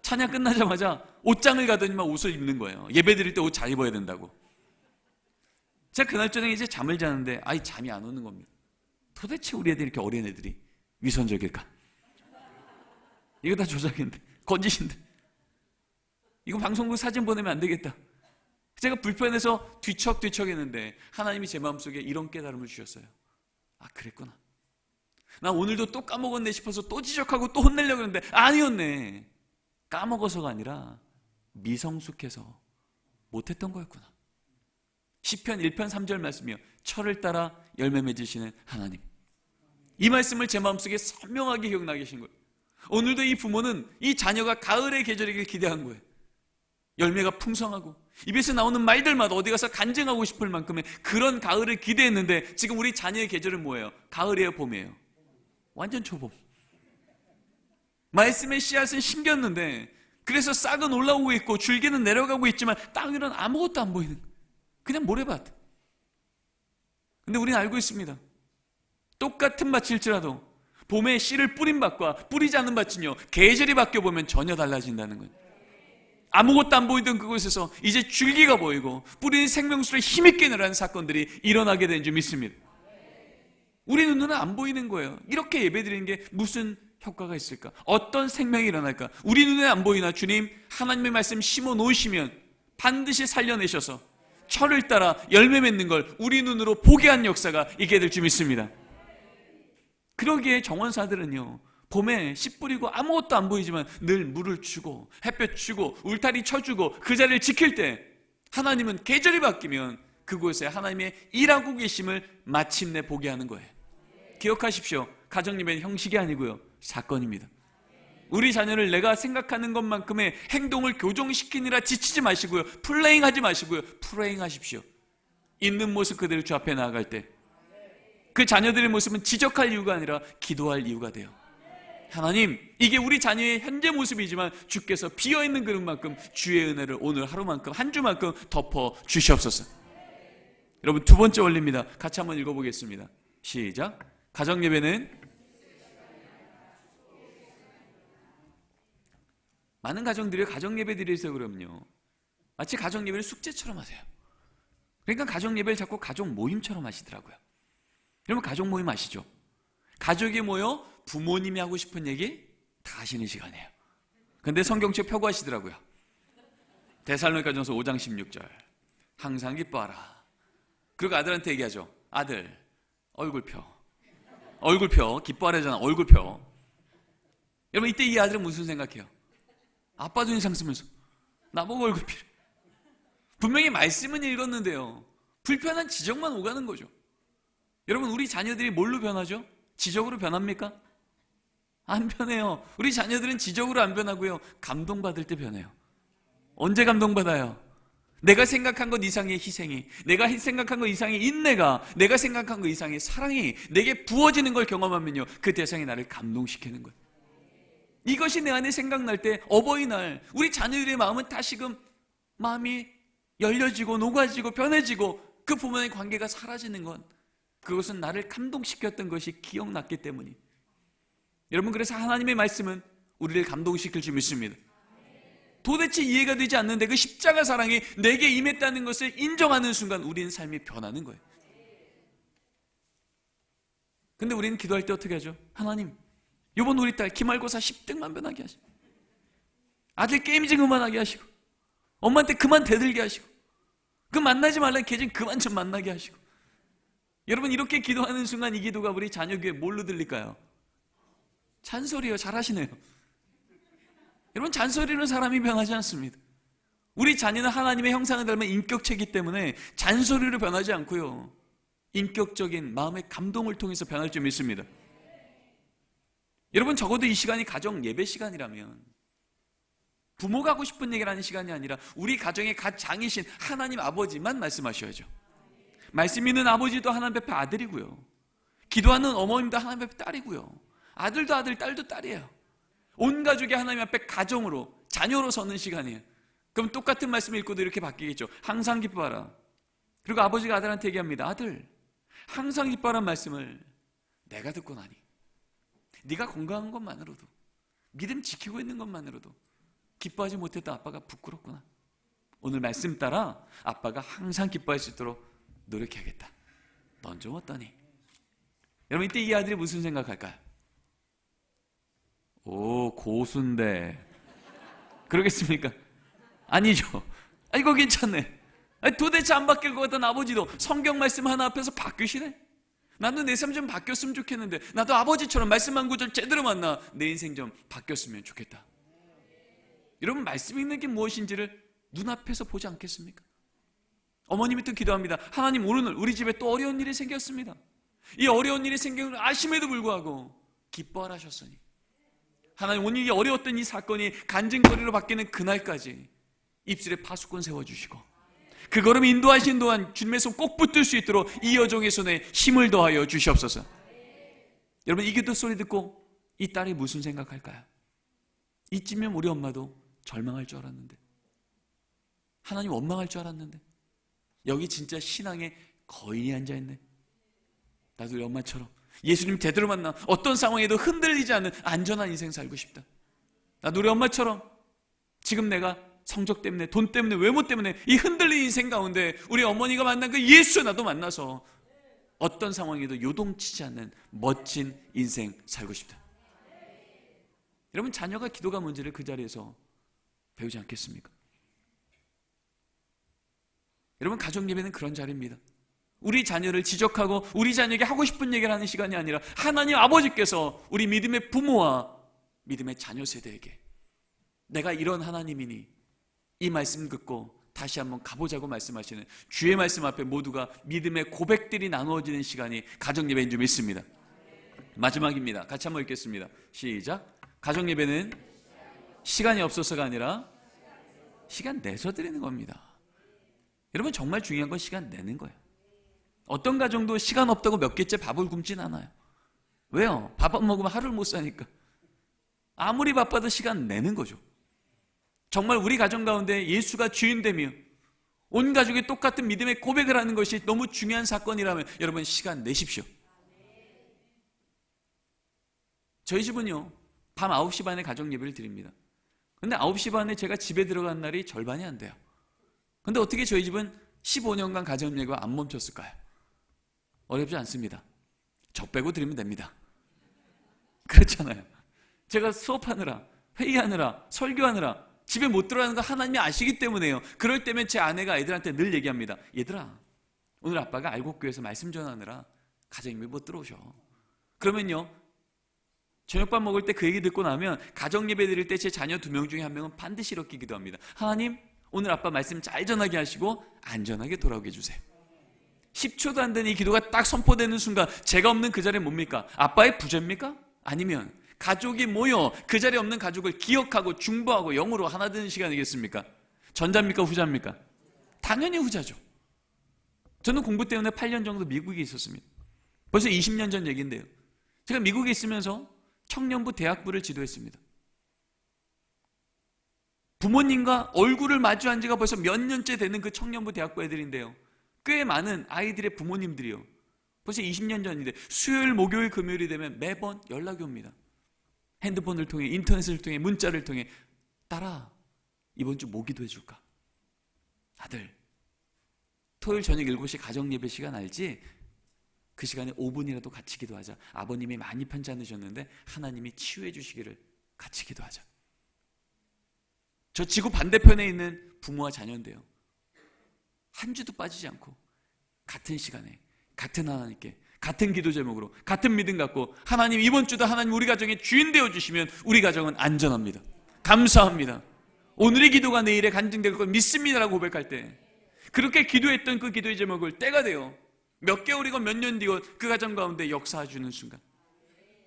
찬양 끝나자마자 옷장을 가더니만 옷을 입는 거예요. 예배 드릴 때 옷 잘 입어야 된다고. 제가 그날 저녁에 이제 잠을 자는데 잠이 안 오는 겁니다. 도대체 우리 애들이 이렇게 어린 애들이 위선적일까? 이거 다 조작인데, 거짓인데, 이거 방송국 사진 보내면 안 되겠다. 제가 불편해서 뒤척뒤척 했는데 하나님이 제 마음속에 이런 깨달음을 주셨어요. 그랬구나. 나 오늘도 또 까먹었네 싶어서 또 지적하고 또 혼내려고 했는데 아니었네. 까먹어서가 아니라 미성숙해서 못했던 거였구나. 시편 1편 3절 말씀이요. 철을 따라 열매 맺으시는 하나님. 이 말씀을 제 마음속에 선명하게 기억나게 하신 거예요. 오늘도 이 부모는 이 자녀가 가을의 계절이길 기대한 거예요. 열매가 풍성하고 입에서 나오는 말들마다 어디 가서 간증하고 싶을 만큼의 그런 가을을 기대했는데 지금 우리 자녀의 계절은 뭐예요? 가을이에요? 봄이에요? 완전 초봄. 말씀의 씨앗은 심겼는데 그래서 싹은 올라오고 있고 줄기는 내려가고 있지만 땅 위로는 아무것도 안 보이는 거예요. 그냥 모래밭. 근데 우리는 알고 있습니다. 똑같은 밭일지라도 봄에 씨를 뿌린 밭과 뿌리지 않은 밭은요, 계절이 바뀌어보면 전혀 달라진다는 거예요. 아무것도 안 보이던 그곳에서 이제 줄기가 보이고 뿌리는 생명수로 힘있게 늘어나는 사건들이 일어나게 된 줄 믿습니다. 우리 눈으로는 안 보이는 거예요. 이렇게 예배드리는 게 무슨 효과가 있을까? 어떤 생명이 일어날까? 우리 눈에 안 보이나 주님 하나님의 말씀 심어 놓으시면 반드시 살려내셔서 철을 따라 열매 맺는 걸 우리 눈으로 보게 한 역사가 있게 될 줄 믿습니다. 그러기에 정원사들은요, 봄에 씨 뿌리고 아무것도 안 보이지만 늘 물을 주고 햇볕 주고 울타리 쳐주고 그 자리를 지킬 때 하나님은 계절이 바뀌면 그곳에 하나님의 일하고 계심을 마침내 보게 하는 거예요. 기억하십시오. 가정예배는 형식이 아니고요, 사건입니다. 우리 자녀를 내가 생각하는 것만큼의 행동을 교정시키느라 지치지 마시고요, 플레잉하지 마시고요, 프레잉하십시오. 있는 모습 그대로 주 앞에 나아갈 때 그 자녀들의 모습은 지적할 이유가 아니라 기도할 이유가 돼요. 하나님, 이게 우리 자녀의 현재 모습이지만 주께서 비어있는 그릇만큼 주의 은혜를 오늘 하루만큼 한 주만큼 덮어 주시옵소서. 여러분, 두 번째 원리입니다. 같이 한번 읽어보겠습니다. 시작. 가정예배는 많은 가정들이 가정예배 드리세요 그러면요, 마치 가정예배를 숙제처럼 하세요. 그러니까 가정예배를 자꾸 가족 모임처럼 하시더라고요. 여러분, 가족 모임 아시죠? 가족이 모여 부모님이 하고 싶은 얘기 다 하시는 시간이에요. 근데 성경책 펴고 하시더라고요. 데살로니가전서 5장 16절 항상 기뻐하라. 그리고 아들한테 얘기하죠. 아들, 얼굴 펴. 얼굴 펴. 기뻐하라잖아. 얼굴 펴. 여러분, 이때 이 아들은 무슨 생각해요? 아빠도 인상 쓰면서 나보고 얼굴 펴. 분명히 말씀은 읽었는데요, 불편한 지적만 오가는 거죠. 여러분, 우리 자녀들이 뭘로 변하죠? 지적으로 변합니까? 안 변해요. 우리 자녀들은 지적으로 안 변하고요, 감동받을 때 변해요. 언제 감동받아요? 내가 생각한 것 이상의 희생이, 내가 생각한 것 이상의 인내가, 내가 생각한 것 이상의 사랑이 내게 부어지는 걸 경험하면요, 그 대상이 나를 감동시키는 거예요. 이것이 내 안에 생각날 때 어버이날 우리 자녀들의 마음은 다시금 마음이 열려지고 녹아지고 변해지고 그 부모의 관계가 사라지는 건 그것은 나를 감동시켰던 것이 기억났기 때문이. 여러분, 그래서 하나님의 말씀은 우리를 감동시킬 줄 믿습니다. 도대체 이해가 되지 않는데 그 십자가 사랑이 내게 임했다는 것을 인정하는 순간 우리는 삶이 변하는 거예요. 근데 우리는 기도할 때 어떻게 하죠? 하나님, 이번 우리 딸 기말고사 10등만 변하게 하시고, 아들 게임 좀 그만하게 하시고, 엄마한테 그만 대들게 하시고, 그 만나지 말라는 걔 좀 그만 좀 만나게 하시고. 여러분, 이렇게 기도하는 순간 이 기도가 우리 자녀 귀에 뭘로 들릴까요? 잔소리요. 잘하시네요. 여러분, 잔소리로 사람이 변하지 않습니다. 우리 자녀는 하나님의 형상을 닮은 인격체이기 때문에 잔소리로 변하지 않고요, 인격적인 마음의 감동을 통해서 변할 줄 믿습니다. 여러분, 적어도 이 시간이 가정 예배 시간이라면 부모가 하고 싶은 얘기를 하는 시간이 아니라 우리 가정의 가장이신 하나님 아버지만 말씀하셔야죠. 말씀 있는 아버지도 하나님 앞에 아들이고요, 기도하는 어머님도 하나님 앞에 딸이고요, 아들도 아들, 딸도 딸이에요. 온 가족이 하나님 앞에 가정으로, 자녀로 서는 시간이에요. 그럼 똑같은 말씀 읽고도 이렇게 바뀌겠죠. 항상 기뻐하라. 그리고 아버지가 아들한테 얘기합니다. 아들, 항상 기뻐하라는 말씀을 내가 듣고 나니 네가 건강한 것만으로도, 믿음 지키고 있는 것만으로도 기뻐하지 못했던 아빠가 부끄럽구나. 오늘 말씀 따라 아빠가 항상 기뻐할 수 있도록 노력해야겠다. 넌 좀 어떠니? 여러분, 이때 이 아들이 무슨 생각할까요? 오, 고수인데 그러겠습니까? 아니죠. 이거 괜찮네. 도대체 안 바뀔 것 같던 아버지도 성경 말씀 하나 앞에서 바뀌시네. 나도 내 삶 좀 바뀌었으면 좋겠는데, 나도 아버지처럼 말씀 한 구절 제대로 만나 내 인생 좀 바뀌었으면 좋겠다. 여러분, 말씀 읽는 게 무엇인지를 눈앞에서 보지 않겠습니까? 어머님이 또 기도합니다. 하나님, 오늘 우리 집에 또 어려운 일이 생겼습니다. 이 어려운 일이 생긴 걸 아심에도 불구하고 기뻐하라 하셨으니, 하나님, 오늘 이 어려웠던 이 사건이 간증거리로 바뀌는 그날까지 입술에 파수꾼 세워주시고 그 걸음 인도하신 동안 주님의 손 꼭 붙들 수 있도록 이 여종의 손에 힘을 더하여 주시옵소서. 여러분, 이 기도 소리 듣고 이 딸이 무슨 생각할까요? 이쯤이면 우리 엄마도 절망할 줄 알았는데, 하나님 원망할 줄 알았는데, 여기 진짜 신앙의 거인이 앉아있네. 나도 우리 엄마처럼 예수님 제대로 만나 어떤 상황에도 흔들리지 않는 안전한 인생 살고 싶다. 나도 우리 엄마처럼 지금 내가 성적 때문에, 돈 때문에, 외모 때문에 이 흔들리는 인생 가운데 우리 어머니가 만난 그 예수 나도 만나서 어떤 상황에도 요동치지 않는 멋진 인생 살고 싶다. 여러분, 자녀가 기도가 뭔지를 그 자리에서 배우지 않겠습니까? 여러분, 가정 예배는 그런 자리입니다. 우리 자녀를 지적하고 우리 자녀에게 하고 싶은 얘기를 하는 시간이 아니라 하나님 아버지께서 우리 믿음의 부모와 믿음의 자녀 세대에게 내가 이런 하나님이니 이 말씀 듣고 다시 한번 가보자고 말씀하시는 주의 말씀 앞에 모두가 믿음의 고백들이 나누어지는 시간이 가정 예배인 줄 믿습니다. 마지막입니다. 같이 한번 읽겠습니다. 시작. 가정 예배는 시간이 없어서가 아니라 시간 내서 드리는 겁니다. 여러분, 정말 중요한 건 시간 내는 거예요. 어떤 가정도 시간 없다고 몇 개째 밥을 굶진 않아요. 왜요? 밥 안 먹으면 하루를 못 사니까. 아무리 바빠도 시간 내는 거죠. 정말 우리 가정 가운데 예수가 주인되며 온 가족이 똑같은 믿음의 고백을 하는 것이 너무 중요한 사건이라면 여러분, 시간 내십시오. 저희 집은요, 밤 9시 반에 가정 예배를 드립니다. 근데 9시 반에 제가 집에 들어간 날이 절반이 안 돼요. 근데 어떻게 저희 집은 15년간 가정 예배가 안 멈췄을까요? 어렵지 않습니다. 저 빼고 드리면 됩니다. 그렇잖아요. 제가 수업하느라, 회의하느라, 설교하느라 집에 못 들어가는 거 하나님이 아시기 때문에요. 그럴 때면 제 아내가 애들한테 늘 얘기합니다. 얘들아, 오늘 아빠가 알곡교회에서 말씀 전하느라 가정 예배 못 들어오셔. 그러면요, 저녁밥 먹을 때 그 얘기 듣고 나면 가정 예배 드릴 때 제 자녀 2명 중에 1명은 반드시 이렇게 기도합니다. 하나님, 오늘 아빠 말씀 잘 전하게 하시고 안전하게 돌아오게 해주세요. 10초도 안 되는 이 기도가 딱 선포되는 순간 제가 없는 그 자리에 뭡니까? 아빠의 부재입니까? 아니면 가족이 모여 그 자리에 없는 가족을 기억하고 중보하고 영으로 하나 되는 시간이겠습니까? 전자입니까? 후자입니까? 당연히 후자죠. 저는 공부 때문에 8년 정도 미국에 있었습니다. 벌써 20년 전 얘기인데요. 제가 미국에 있으면서 청년부 대학부를 지도했습니다. 부모님과 얼굴을 마주한 지가 벌써 몇 년째 되는 그 청년부 대학부 애들인데요. 꽤 많은 아이들의 부모님들이요, 벌써 20년 전인데 수요일, 목요일, 금요일이 되면 매번 연락이 옵니다. 핸드폰을 통해, 인터넷을 통해, 문자를 통해 딸아, 이번 주 뭐 기도해 줄까? 아들, 토요일 저녁 7시 가정 예배 시간 알지? 그 시간에 5분이라도 같이 기도하자. 아버님이 많이 편지 않으셨는데 하나님이 치유해 주시기를 같이 기도하자. 저 지구 반대편에 있는 부모와 자녀인데요, 한 주도 빠지지 않고 같은 시간에 같은 하나님께 같은 기도 제목으로 같은 믿음 갖고 하나님, 이번 주도 하나님 우리 가정의 주인 되어주시면 우리 가정은 안전합니다. 감사합니다. 오늘의 기도가 내일에 간증될 걸 믿습니다라고 고백할 때 그렇게 기도했던 그 기도의 제목을 때가 되어 몇 개월이고 몇 년 뒤고 그 가정 가운데 역사해주는 순간,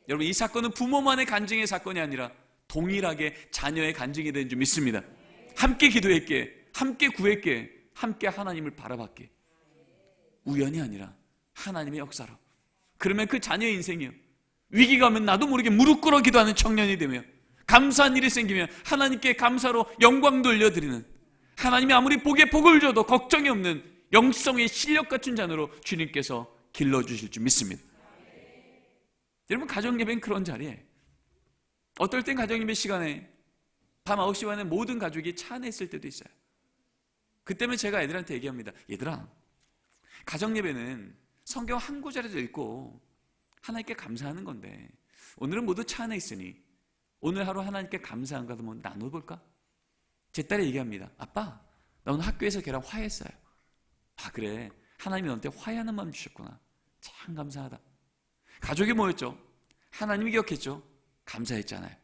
여러분, 이 사건은 부모만의 간증의 사건이 아니라 동일하게 자녀의 간증이 된 줄 믿습니다. 함께 기도했기에, 함께 구했기에, 함께 하나님을 바라봤기에, 우연이 아니라 하나님의 역사로. 그러면 그 자녀의 인생이요, 위기가 오면 나도 모르게 무릎 꿇어 기도하는 청년이 되며 감사한 일이 생기면 하나님께 감사로 영광 돌려드리는, 하나님이 아무리 복에 복을 줘도 걱정이 없는 영성의 실력 갖춘 자녀로 주님께서 길러주실 줄 믿습니다. 여러분, 가정예배는 그런 자리에, 어떨 땐 가정예배 시간에 밤 9시 반에 모든 가족이 차 안에 있을 때도 있어요. 그때면 제가 애들한테 얘기합니다. 얘들아, 가정예배는 성경 한 구절에도 읽고 하나님께 감사하는 건데 오늘은 모두 차 안에 있으니 오늘 하루 하나님께 감사한 거 한번 나눠볼까? 제 딸이 얘기합니다. 아빠, 나 오늘 학교에서 걔랑 화해했어요. 아, 그래, 하나님이 너한테 화해하는 마음 주셨구나. 참 감사하다. 가족이 모였죠. 하나님이 기억했죠. 감사했잖아요.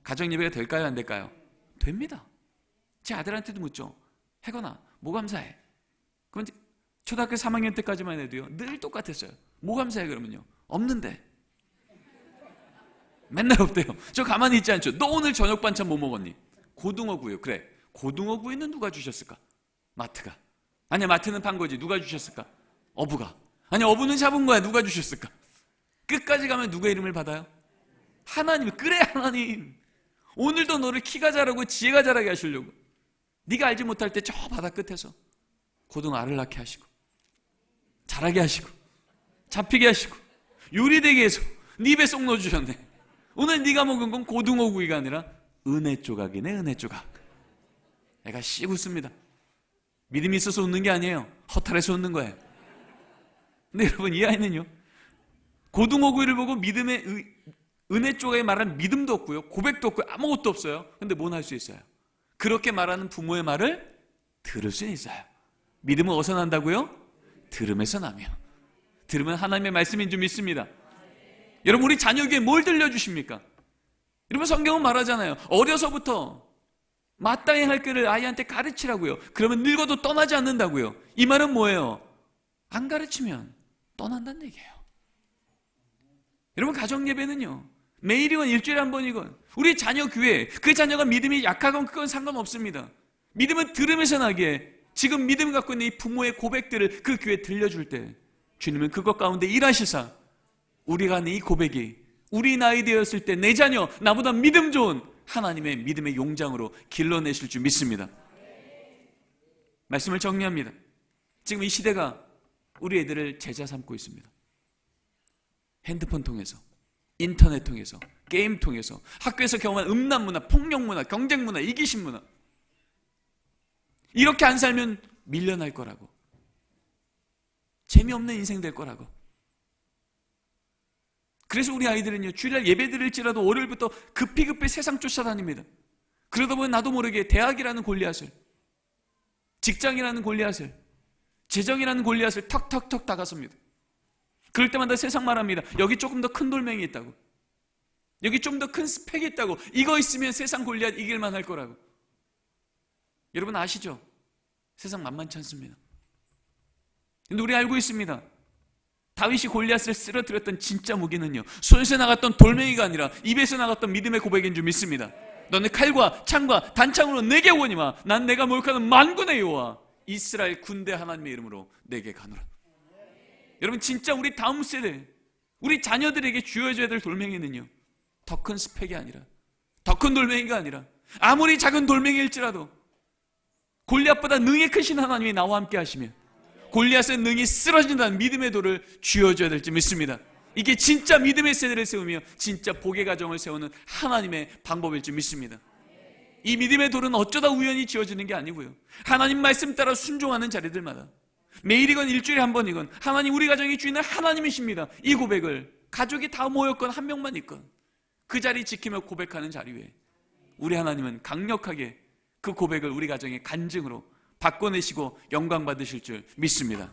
가정예배가 될까요, 안 될까요? 됩니다. 제 아들한테도 묻죠. 혜건아, 뭐 감사해? 그럼 초등학교 3학년 때까지만 해도요, 늘 똑같았어요. 뭐 감사해? 그러면요, 없는데. 맨날 없대요. 저 가만히 있지 않죠. 너 오늘 저녁 반찬 뭐 먹었니? 고등어구이요. 그래, 고등어구이는 누가 주셨을까? 마트가. 아니야, 마트는 판 거지. 누가 주셨을까? 어부가. 아니야, 어부는 잡은 거야. 누가 주셨을까? 끝까지 가면 누가 이름을 받아요? 하나님. 그래, 하나님. 오늘도 너를 키가 자라고 지혜가 자라게 하시려고 네가 알지 못할 때 저 바다 끝에서 고등어 알을 낳게 하시고 자라게 하시고 잡히게 하시고 요리되게 해서 네 입에 쏙 넣어주셨네. 오늘 네가 먹은 건 고등어 구이가 아니라 은혜 조각이네. 은혜 조각. 애가 씩 웃습니다. 믿음이 있어서 웃는 게 아니에요. 허탈해서 웃는 거예요. 근데 여러분, 이 아이는요, 고등어 구이를 보고 믿음의 은혜 조각에 말하는 믿음도 없고요, 고백도 없고요, 아무것도 없어요. 근데 뭘 할 수 있어요? 그렇게 말하는 부모의 말을 들을 수 있어요. 믿음은 어디서 난다고요? 들음에서 나며. 들으면 하나님의 말씀인 줄 믿습니다. 여러분, 우리 자녀에게 뭘 들려주십니까? 여러분, 성경은 말하잖아요. 어려서부터 마땅히 할 길을 아이한테 가르치라고요. 그러면 늙어도 떠나지 않는다고요. 이 말은 뭐예요? 안 가르치면 떠난다는 얘기예요. 여러분, 가정예배는요, 매일이건 일주일에 한 번이건 우리 자녀 교회, 그 자녀가 믿음이 약하건 그건 상관없습니다. 믿음은 들으면서 나기에 지금 믿음 갖고 있는 이 부모의 고백들을 그 교회에 들려줄 때 주님은 그것 가운데 일하시사 우리가 하는 이 고백이 우리 나이 되었을 때 내 자녀, 나보다 믿음 좋은 하나님의 믿음의 용장으로 길러내실 줄 믿습니다. 말씀을 정리합니다. 지금 이 시대가 우리 애들을 제자 삼고 있습니다. 핸드폰 통해서, 인터넷 통해서, 게임 통해서, 학교에서 경험한 음란 문화, 폭력 문화, 경쟁 문화, 이기심 문화, 이렇게 안 살면 밀려날 거라고, 재미없는 인생 될 거라고. 그래서 우리 아이들은요, 주일날 예배 드릴지라도 월요일부터 급히 세상 쫓아다닙니다. 그러다 보면 나도 모르게 대학이라는 골리앗을, 직장이라는 골리앗을, 재정이라는 골리앗을 턱턱턱 다가섭니다. 그럴 때마다 세상 말합니다. 여기 조금 더 큰 돌멩이 있다고, 여기 좀 더 큰 스펙이 있다고, 이거 있으면 세상 골리앗 이길만 할 거라고. 여러분 아시죠? 세상 만만치 않습니다. 근데 우리 알고 있습니다. 다윗이 골리앗을 쓰러뜨렸던 진짜 무기는요, 손에서 나갔던 돌멩이가 아니라 입에서 나갔던 믿음의 고백인 줄 믿습니다. 너는 칼과 창과 단창으로 내게 오거니와 난 내가 몰카는 만군의 여호와 이스라엘 군대 하나님의 이름으로 내게 가노라. 여러분, 진짜 우리 다음 세대, 우리 자녀들에게 주어져야 될 돌멩이는요, 더 큰 스펙이 아니라, 더 큰 돌멩이가 아니라, 아무리 작은 돌멩이일지라도 골리앗보다 능히 크신 하나님이 나와 함께 하시면 골리앗의 능히 쓰러진다는 믿음의 돌을 쥐어줘야 될지 믿습니다. 이게 진짜 믿음의 세대를 세우며 진짜 복의 가정을 세우는 하나님의 방법일 줄 믿습니다. 이 믿음의 돌은 어쩌다 우연히 지어지는 게 아니고요, 하나님 말씀 따라 순종하는 자리들마다 매일이건 일주일에 한 번이건 하나님, 우리 가정의 주인은 하나님이십니다, 이 고백을 가족이 다 모였건 한 명만 있건 그 자리 지키며 고백하는 자리 위에 우리 하나님은 강력하게 그 고백을 우리 가정의 간증으로 바꿔내시고 영광 받으실 줄 믿습니다.